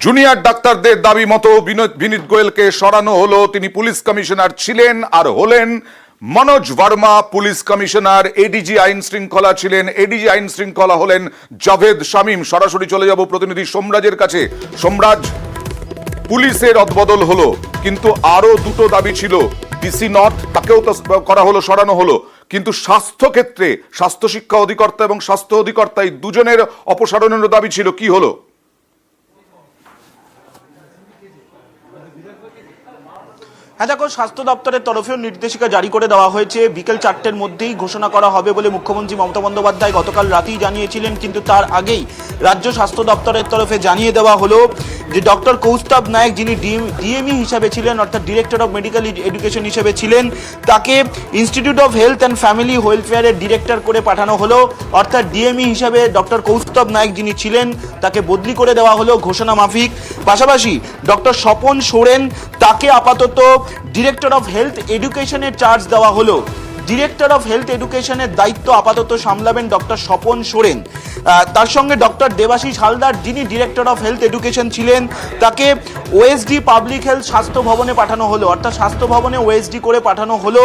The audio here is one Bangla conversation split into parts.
জুনিয়র ডাক্তারদের দাবি মতো বিনীত গোয়েলকে সরানো হলো। তিনি পুলিশ কমিশনার ছিলেন আর হলেন। Manoj Verma police commissioner, ADG আইন শৃঙ্খলা ছিলেন। এডিজি আইন শৃঙ্খলা হলেন জাভেদ শামীম। সরাসরি চলে যাব প্রতিনিধি সোমরাজের কাছে। সোমরাজ, পুলিশের অদবদল হলো, কিন্তু আরো দুটো দাবি ছিল। ডিসি নর্থ তাকেও করা হলো, সরানো হলো, কিন্তু স্বাস্থ্য ক্ষেত্রে স্বাস্থ্য শিক্ষা অধিকর্তা এবং স্বাস্থ্য অধিকর্তা এই দুজনের অপসারণের দাবি ছিল। কি হলো? হ্যাঁ দেখো, স্বাস্থ্য দপ্তরের তরফেও নির্দেশিকা জারি করে দেওয়া হয়েছে। বিকেল 4টের মধ্যেই ঘোষণা করা হবে বলে মুখ্যমন্ত্রী মমতা বন্দ্যোপাধ্যায় গতকাল রাতেই জানিয়েছিলেন, কিন্তু তার আগেই রাজ্য স্বাস্থ্য দপ্তরের তরফে জানিয়ে দেওয়া হলো যে ডক্টর কৌস্তব নায়ক, যিনি ডিএমই হিসাবে ছিলেন, অর্থাৎ ডিরেক্টর অফ মেডিকেল এডুকেশন হিসেবে ছিলেন, তাকে institute of health and family ওয়েলফেয়ারের ডিরেক্টর করে পাঠানো হলো। অর্থাৎ ডিএমই হিসাবে ডক্টর কৌস্তব নায়ক যিনি ছিলেন তাকে বদলি করে দেওয়া হলো ঘোষণা মাফিক। পাশাপাশি ডক্টর স্বপন সোরেন, তাকে আপাতত ডিরেক্টর অফ হেলথ এডুকেশনের চার্জ দেওয়া হলো। ডিরেক্টর অফ হেলথ এডুকেশনের দায়িত্ব আপাতত সামলাবেন ডক্টর স্বপন সোরেন। তার সঙ্গে ডক্টর দেবাশিস হালদার, যিনি ডিরেক্টর অফ হেলথ এডুকেশন ছিলেন, তাকে ওএসডি পাবলিক হেলথ স্বাস্থ্য ভবনে পাঠানো হলো। অর্থাৎ স্বাস্থ্য ভবনে ওএসডি করে পাঠানো হলো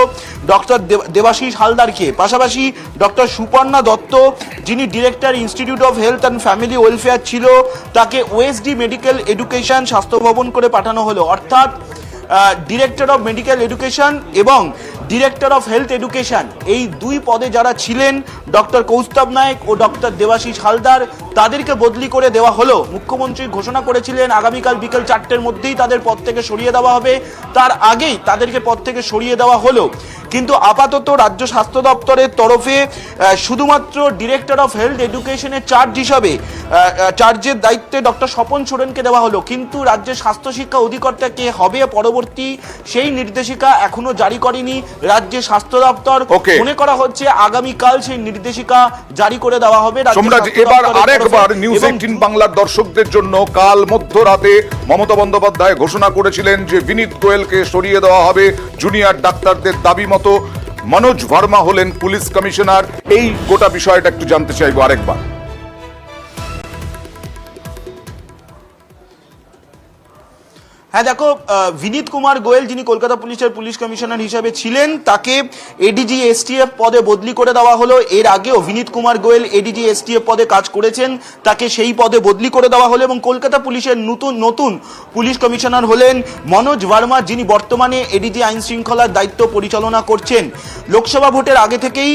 ডক্টর দেবাশিস হালদারকে। পাশাপাশি ডক্টর সুপর্ণা দত্ত, যিনি director institute of health and family welfare ছিল, তাকে ওএসডি মেডিকেল এডুকেশন স্বাস্থ্য ভবন করে পাঠানো হলো। অর্থাৎ ডিরেক্টর অফ মেডিকেল এডুকেশন এবং ডিরেক্টর অফ হেলথ এডুকেশন, এই দুই পদে যারা ছিলেন ডক্টর কৌস্তব নায়ক ও ডক্টর দেবাশিস হালদার, তাদেরকে বদলি করে দেওয়া হলো। মুখ্যমন্ত্রী ঘোষণা করেছিলেন আগামীকাল বিকেল 4টের মধ্যেই তাদের পদ থেকে সরিয়ে দেওয়া হবে, তার আগেই তাদেরকে পদ থেকে সরিয়ে দেওয়া হলো। কিন্তু আপাতত রাজ্য স্বাস্থ্য দপ্তরের তরফে শুধুমাত্র ডিরেক্টর অফ হেলথ এডুকেশনের চার্জ হিসাবে চার্জের দায়িত্বে ডক্টর স্বপন সোরেনকে দেওয়া হলো। কিন্তু রাজ্যের স্বাস্থ্য শিক্ষা অধিকর্তা কে হবে পরবর্তী, সেই নির্দেশিকা এখনো জারি করেনি রাজ্যের স্বাস্থ্য দপ্তর। মনে করা হচ্ছে আগামীকাল সেই নির্দেশিকা জারি করে দেওয়া হবে। এবার আরেকবার নিউজ 18 বাংলার দর্শকদের জন্য, কাল মধ্যরাতে মমতা বন্দ্যোপাধ্যায় ঘোষণা করেছিলেন যে বিনীত গোয়েলকে সরিয়ে দেওয়া হবে জুনিয়র ডাক্তারদের দাবি মতো। মনোজ ভার্মা হলেন পুলিশ কমিশনার। এই গোটা বিষয়টা একটু জানতে চাইবো আরেকবার। হ্যাঁ দেখো, বিনীত কুমার গোয়েল, যিনি কলকাতা পুলিশের পুলিশ কমিশনার হিসেবে ছিলেন, তাকে এডিজি এসটিএফ পদে বদলি করে দেওয়া হলো। এর আগেও বিনীত কুমার গোয়েল এডিজি এসটিএফ পদে কাজ করেছেন, তাকে সেই পদে বদলি করে দেওয়া হলো। এবং কলকাতা পুলিশের নতুন পুলিশ কমিশনার হলেন মনোজ ভার্মা, যিনি বর্তমানে এডিজি আইন শৃঙ্খলার দায়িত্ব পরিচালনা করছেন। লোকসভা ভোটের আগে থেকেই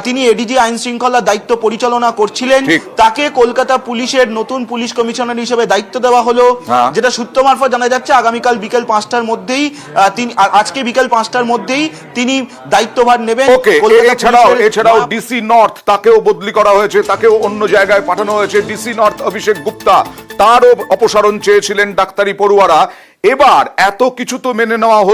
তিনি এডিজি আইন শৃঙ্খলার দায়িত্ব পরিচালনা করছিলেন। তাকে কলকাতা পুলিশের নতুন পুলিশ কমিশনার হিসেবে দায়িত্ব দেওয়া হলো, যেটা সূত্র মারফত জানা যাচ্ছে আগামীকাল বিকেল 5টার মধ্যেই তিনি, আজকে বিকেল 5টার মধ্যেই তিনি দায়িত্বভার নেবেন। এছাড়াও ডিসি নর্থ, তাকেও বদলি করা হয়েছে, তাকেও অন্য জায়গায় পাঠানো হয়েছে। ডিসি নর্থ অভিষেক গুপ্তা, তারও অপসারণ চেয়েছিলেন ডাক্তারি পড়ুয়ারা। এবার এত কিছু তো মেনে নেওয়া হলো।